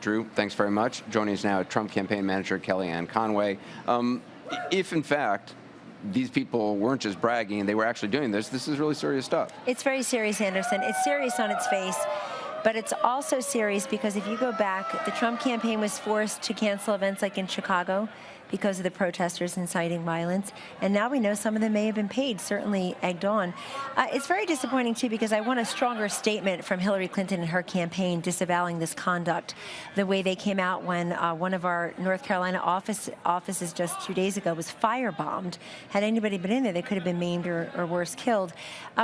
Drew, thanks very much. Joining us now, Trump campaign manager Kellyanne Conway. If, in fact, these people weren't just bragging and they were actually doing this is really serious stuff. It's very serious, Anderson. It's serious on its face. But it's also serious because if you go back, the Trump campaign was forced to cancel events like in Chicago because of the protesters inciting violence. And now we know some of them may have been paid, certainly egged on. It's very disappointing, too, because I want a stronger statement from Hillary Clinton and her campaign disavowing this conduct. The way they came out when one of our North Carolina offices just 2 days ago was firebombed. Had anybody been in there, they could have been maimed or worse, killed.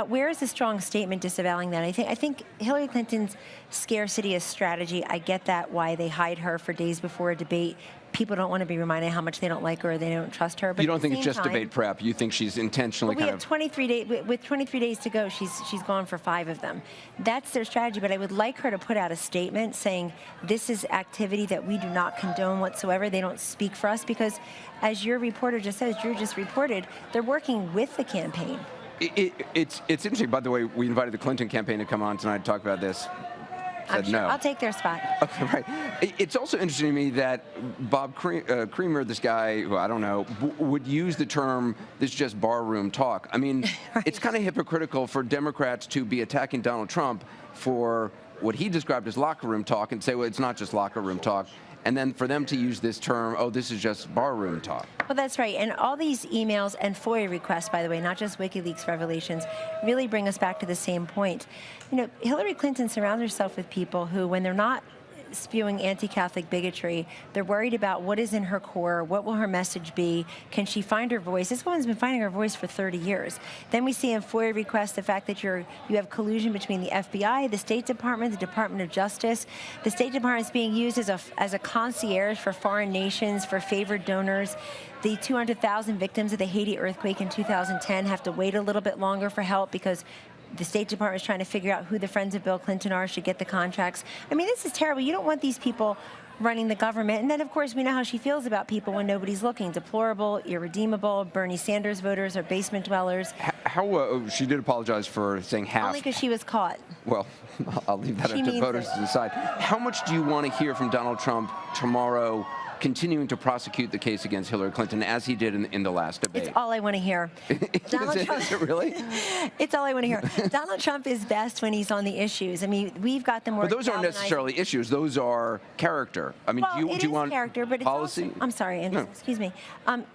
Where is the strong statement disavowing that? I think Hillary Clinton's scarcity is strategy. I get that, why they hide her for days before a debate. People don't want to be reminded how much they don't like her or they don't trust her. But you don't think it's just debate prep? You think she's intentionally we have 23 days. With 23 days to go, she's gone for 5 of them. That's their strategy. But I would like her to put out a statement saying this is activity that we do not condone whatsoever. They don't speak for us because, as your reporter just says, Drew just reported, they're working with the campaign. It's interesting. By the way, we invited the Clinton campaign to come on tonight to talk about this. I'm sure no. I'll take their spot. Okay, right. It's also interesting to me that Bob Creamer, this guy who I don't know, would use the term, this is just barroom talk. I mean, right. It's kind of hypocritical for Democrats to be attacking Donald Trump for what he described as locker room talk and say, well, it's not just locker room talk. And then for them to use this term, oh, this is just barroom talk. Well, that's right. And all these emails and FOIA requests, by the way, not just WikiLeaks revelations, really bring us back to the same point. You know, Hillary Clinton surrounds herself with people who, when they're not spewing anti-Catholic bigotry, they're worried about what is in her core, what will her message be, can she find her voice? This woman's been finding her voice for 30 years. Then we see in FOIA requests the fact that you have collusion between the FBI, the State Department, the Department of Justice. The State Department is being used as a concierge for foreign nations, for favored donors. The 200,000 victims of the Haiti earthquake in 2010 have to wait a little bit longer for help because the State Department is trying to figure out who the friends of Bill Clinton are, should get the contracts. I mean, this is terrible. You don't want these people running the government. And then, of course, we know how she feels about people when nobody's looking. Deplorable, irredeemable. Bernie Sanders voters are basement dwellers. How she did apologize for saying half. Only because she was caught. Well, I'll leave that up to voters to decide. How much do you want to hear from Donald Trump tomorrow continuing to prosecute the case against Hillary Clinton as he did in the last debate? It's all I want to hear. Donald Trump, is it really? It's all I want to hear. Donald Trump is best when he's on the issues. I mean, we've got them more. But those aren't necessarily issues. Those are character. I mean, well, do you want character, but policy? It's also, I'm sorry, Andrew, excuse me.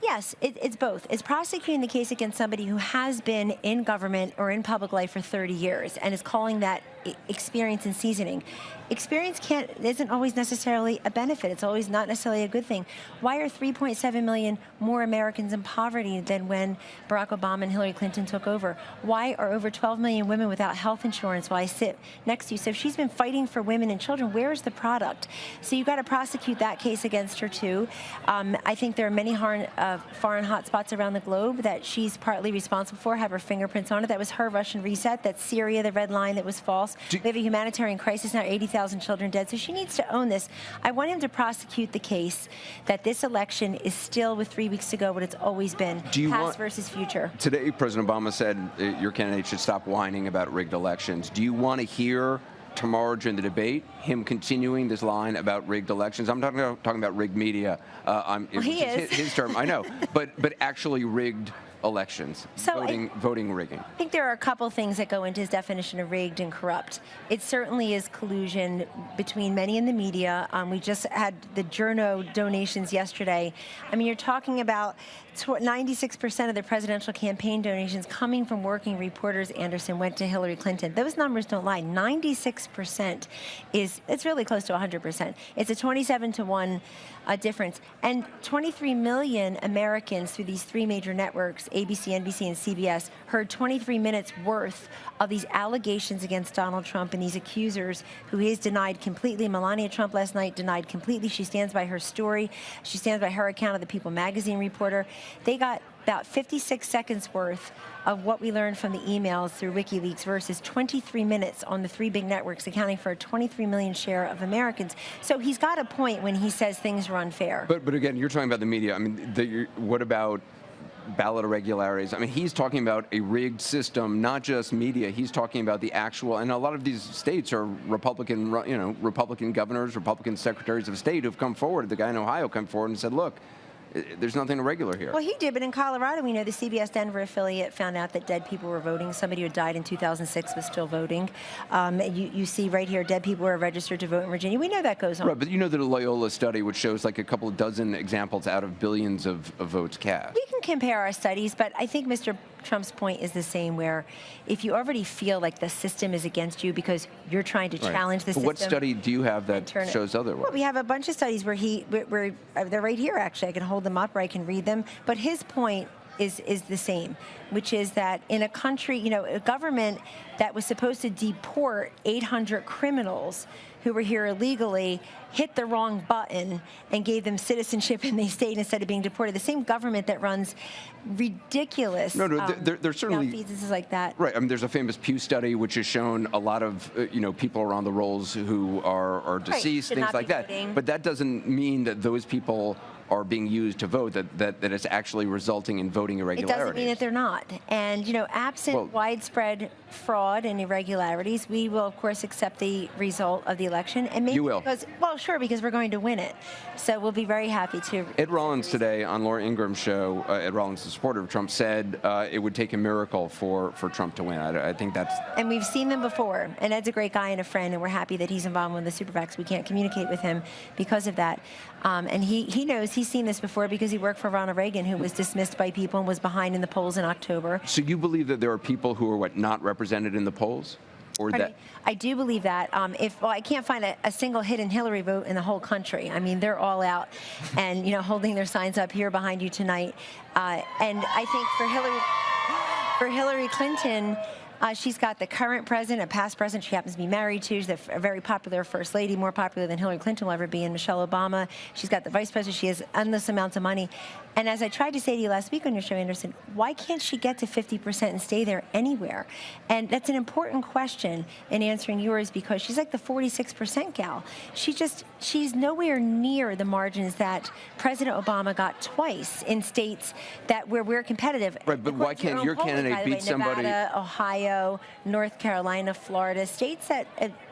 Yes, it's both. It's prosecuting the case against somebody who has been in government or in public life for 30 years and is calling that experience and seasoning. Experience isn't always necessarily a benefit. It's always not necessarily a good thing. Why are 3.7 million more Americans in poverty than when Barack Obama and Hillary Clinton took over? Why are over 12 million women without health insurance while I sit next to you? So if she's been fighting for women and children, where is the product? So you've got to prosecute that case against her, too. I think there are many foreign hotspots around the globe that she's partly responsible for, have her fingerprints on it. That was her Russian reset. That's Syria, the red line that was false. We have a humanitarian crisis now, 80,000 children dead. So she needs to own this. I want him to prosecute the case that this election is still, with 3 weeks to go, what it's always been, past versus future. Today, President Obama said your candidate should stop whining about rigged elections. Do you want to hear tomorrow during the debate him continuing this line about rigged elections? I'm talking about rigged media. He is. His term, I know, but actually rigged elections, so voting rigging. I think there are a couple things that go into his definition of rigged and corrupt. It certainly is collusion between many in the media. We just had the Journo donations yesterday. I mean, you're talking about 96% of the presidential campaign donations coming from working reporters, Anderson, went to Hillary Clinton. Those numbers don't lie. 96% it's really close to 100%. It's a 27-to-1 difference. And 23 million Americans through these 3 major networks, ABC, NBC, and CBS, heard 23 minutes worth of these allegations against Donald Trump and these accusers who he has denied completely. Melania Trump last night denied completely. She stands by her story. She stands by her account of the People magazine reporter. They got about 56 seconds worth of what we learned from the emails through WikiLeaks versus 23 minutes on the 3 big networks, accounting for a 23 million share of Americans. So he's got a point when he says things are unfair. But again, you're talking about the media. I mean, what about ballot irregularities. I mean, he's talking about a rigged system, not just media. He's talking about the actual, and a lot of these states are Republican, Republican governors, Republican secretaries of state who've come forward. The guy in Ohio came forward and said, look, there's nothing irregular here. Well, he did, but in Colorado, we know the CBS Denver affiliate found out that dead people were voting. Somebody who died in 2006 was still voting. You see right here, dead people were registered to vote in Virginia. We know that goes on. Right, but you know that a Loyola study, which shows like a couple of dozen examples out of billions of votes cast. We can compare our studies, but I think Mr. Trump's point is the same, where if you already feel like the system is against you because you're trying to challenge the system. What study do you have that shows otherwise? Well, we have a bunch of studies where they're right here, actually. I can hold them up or I can read them. But his point is the same, which is that in a country, a government that was supposed to deport 800 criminals who were here illegally hit the wrong button and gave them citizenship and they stayed instead of being deported. The same government that runs ridiculous there's certainly malfeasances like that. Right. I mean, there's a famous Pew study which has shown a lot of people are on the rolls who are deceased, things like that. But that doesn't mean that those people are being used to vote, that it's actually resulting in voting irregularities. It doesn't mean that they're not. And, absent widespread fraud and irregularities, we will, of course, accept the result of the election. And maybe you will. Because we're going to win it. So we'll be very happy to. Ed Rollins today on Laura Ingram's show, Ed Rollins, a supporter of Trump, said it would take a miracle for Trump to win. I think that's... And we've seen them before. And Ed's a great guy and a friend, and we're happy that he's involved with the super PACs. We can't communicate with him because of that. And he knows, he's seen this before because he worked for Ronald Reagan, who was dismissed by people and was behind in the polls in October. So you believe that there are people who are, not represented in the polls? Or that? I do believe that. I can't find a single hidden Hillary vote in the whole country. I mean, they're all out and, holding their signs up here behind you tonight. And I think for Hillary Clinton, she's got the current president, a past president she happens to be married to. She's a very popular first lady, more popular than Hillary Clinton will ever be, and Michelle Obama. She's got the vice president. She has endless amounts of money. And as I tried to say to you last week on your show, Anderson, why can't she get to 50% and stay there anywhere? And that's an important question in answering yours, because she's like the 46% gal. She's nowhere near the margins that President Obama got twice in states where we're competitive. Right, but why can't your candidate beat somebody? Nevada, Ohio, North Carolina, Florida, states that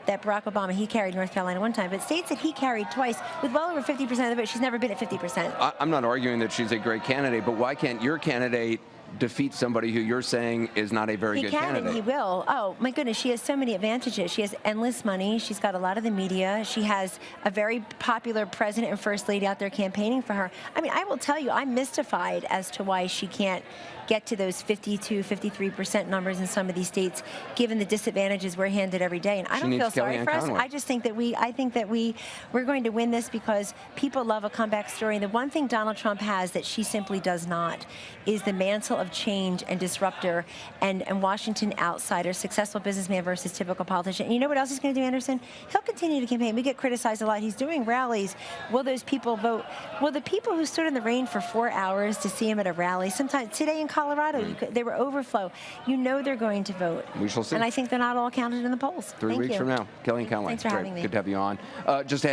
Barack Obama, he carried North Carolina one time, but states that he carried twice with well over 50% of the vote. She's never been at 50%. I'm not arguing that she's a great candidate, but why can't your candidate defeat somebody who you're saying is not a very good candidate? He can and he will. Oh, my goodness, she has so many advantages. She has endless money. She's got a lot of the media. She has a very popular president and first lady out there campaigning for her. I mean, I will tell you, I'm mystified as to why she can't get to those 52, 53% numbers in some of these states, given the disadvantages we're handed every day. And I don't feel sorry for us. Conway. I just think that we're going to win this because people love a comeback story. And the one thing Donald Trump has that she simply does not is the mantle of change and disruptor and Washington outsider, successful businessman versus typical politician. And you know what else he's going to do, Anderson? He'll continue to campaign. We get criticized a lot. He's doing rallies. Will those people vote? Will the people who stood in the rain for 4 hours to see him at a rally, sometimes today in Colorado, they were overflow. You know they're going to vote. We shall see. And I think they're not all counted in the polls. 3 weeks from now. Kellyanne Conway. Thanks for having me. Good to have you on. Just ahead.